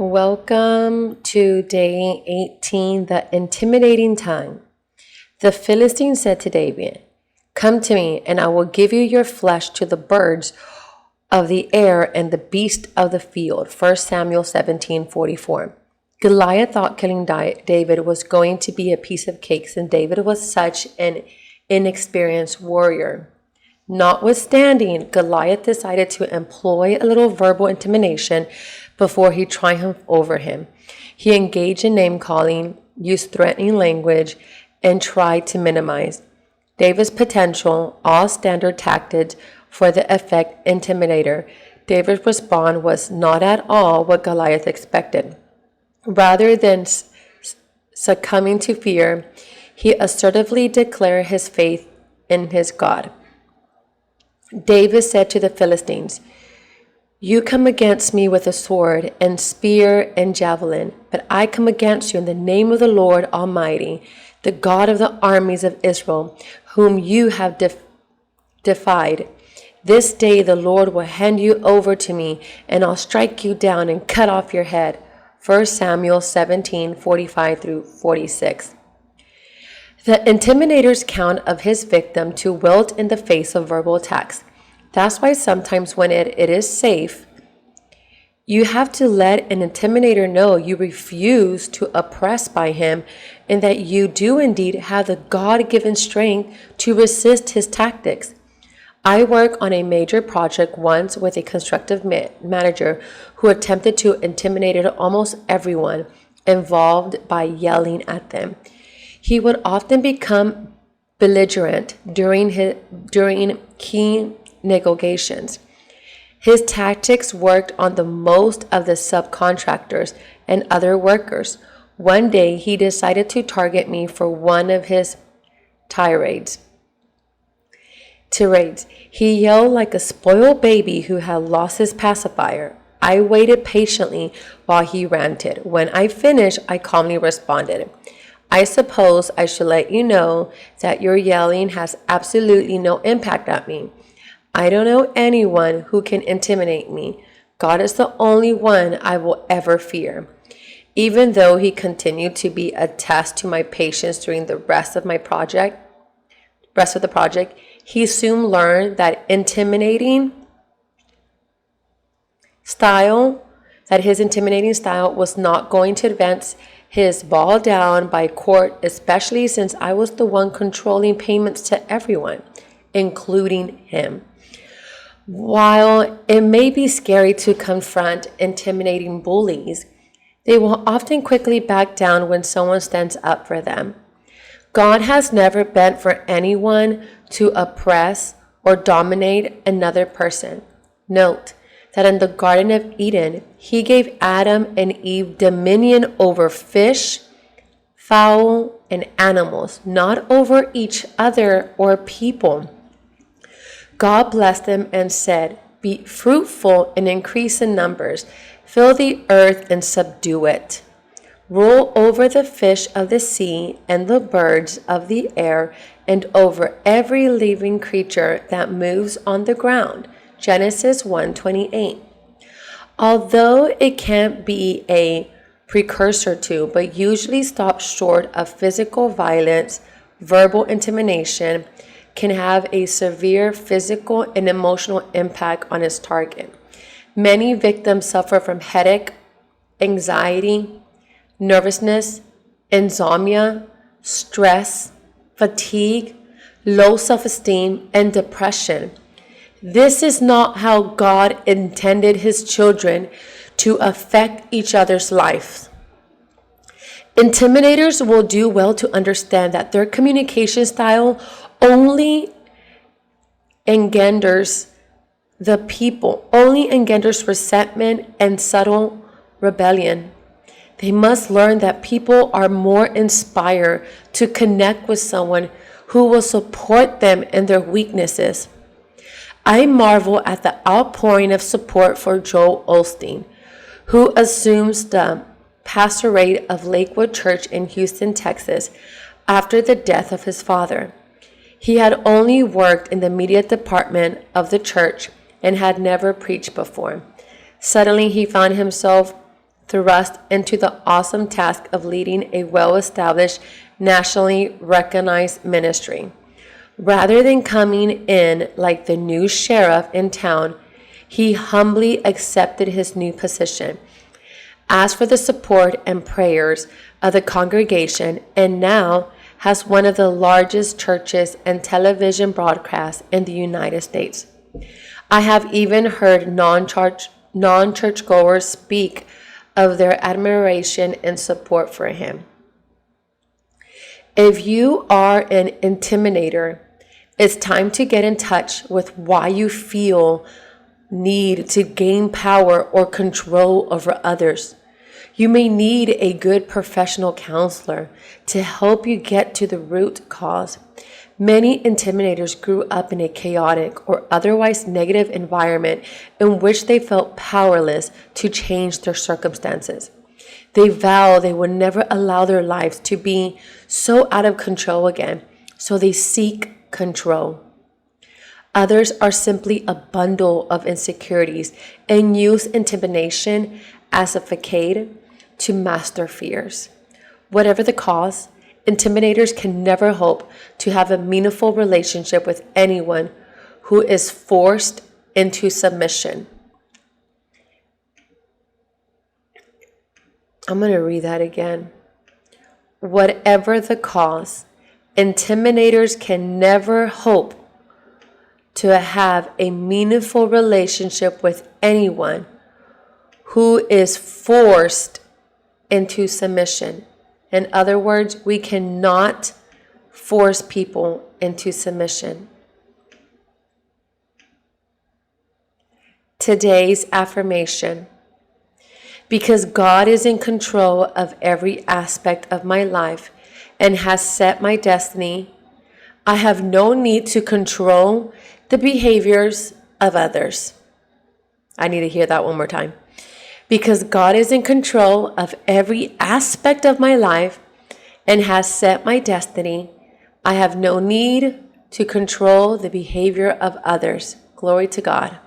Welcome to day 18, the intimidating tongue. The Philistine said to David, "Come to me, and I will give you your flesh to the birds of the air and the beasts of the field." 1 Samuel 17:44. Goliath thought killing David was going to be a piece of cake since David was such an inexperienced warrior. Notwithstanding, Goliath decided to employ a little verbal intimidation before he triumphed over him. He engaged in name-calling, used threatening language, and tried to minimize David's potential, all standard tactics for the effect intimidator. David's response was not at all what Goliath expected. Rather than succumbing to fear, he assertively declared his faith in his God. David said to the Philistines, "You come against me with a sword and spear and javelin, but I come against you in the name of the Lord Almighty, the God of the armies of Israel, whom you have defied. This day the Lord will hand you over to me, and I'll strike you down and cut off your head." 1 Samuel 17:45-46. The intimidator's count of his victim to wilt in the face of verbal attacks. That's why sometimes when it is safe, you have to let an intimidator know you refuse to oppress by him and that you do indeed have the God-given strength to resist his tactics. I worked on a major project once with a constructive manager who attempted to intimidate almost everyone involved by yelling at them. He would often become belligerent during key negotiations. His tactics worked on the most of the subcontractors and other workers. One day, he decided to target me for one of his tirades. He yelled like a spoiled baby who had lost his pacifier. I waited patiently while he ranted. When I finished, I calmly responded, "I suppose I should let you know that your yelling has absolutely no impact on me. I don't know anyone who can intimidate me. God is the only one I will ever fear." Even though he continued to be a test to my patience during the rest of the project, he soon learned that his intimidating style was not going to advance his ball down by court, especially since I was the one controlling payments to everyone, including him. While it may be scary to confront intimidating bullies, they will often quickly back down when someone stands up for them. God has never meant for anyone to oppress or dominate another person. Note that in the Garden of Eden, he gave Adam and Eve dominion over fish, fowl, and animals, not over each other or people. God blessed them and said, "Be fruitful and increase in numbers, fill the earth and subdue it. Rule over the fish of the sea and the birds of the air and over every living creature that moves on the ground." Genesis 1:28. Although it can't be a precursor to, but usually stops short of physical violence, verbal intimidation can have a severe physical and emotional impact on its target. Many victims suffer from headache, anxiety, nervousness, insomnia, stress, fatigue, low self-esteem, and depression. This is not how God intended his children to affect each other's lives. Intimidators will do well to understand that their communication style only engenders resentment and subtle rebellion. They must learn that people are more inspired to connect with someone who will support them in their weaknesses. I marvel at the outpouring of support for Joel Osteen, who assumes the pastorate of Lakewood Church in Houston, Texas, after the death of his father. He had only worked in the media department of the church and had never preached before. Suddenly, he found himself thrust into the awesome task of leading a well-established, nationally recognized ministry. Rather than coming in like the new sheriff in town, he humbly accepted his new position, asked for the support and prayers of the congregation, and now has one of the largest churches and television broadcasts in the United States. I have even heard non-churchgoers speak of their admiration and support for him. If you are an intimidator, it's time to get in touch with why you feel need to gain power or control over others. You may need a good professional counselor to help you get to the root cause. Many intimidators grew up in a chaotic or otherwise negative environment in which they felt powerless to change their circumstances. They vow they would never allow their lives to be so out of control again, so they seek control. Others are simply a bundle of insecurities and use intimidation as a facade to mask their fears. Whatever the cause, intimidators can never hope to have a meaningful relationship with anyone who is forced into submission. I'm going to read that again. Whatever the cause, intimidators can never hope to have a meaningful relationship with anyone who is forced into submission. In other words, we cannot force people into submission. Today's affirmation. Because God is in control of every aspect of my life and has set my destiny, I have no need to control the behaviors of others. I need to hear that one more time. Because God is in control of every aspect of my life and has set my destiny, I have no need to control the behavior of others. Glory to God.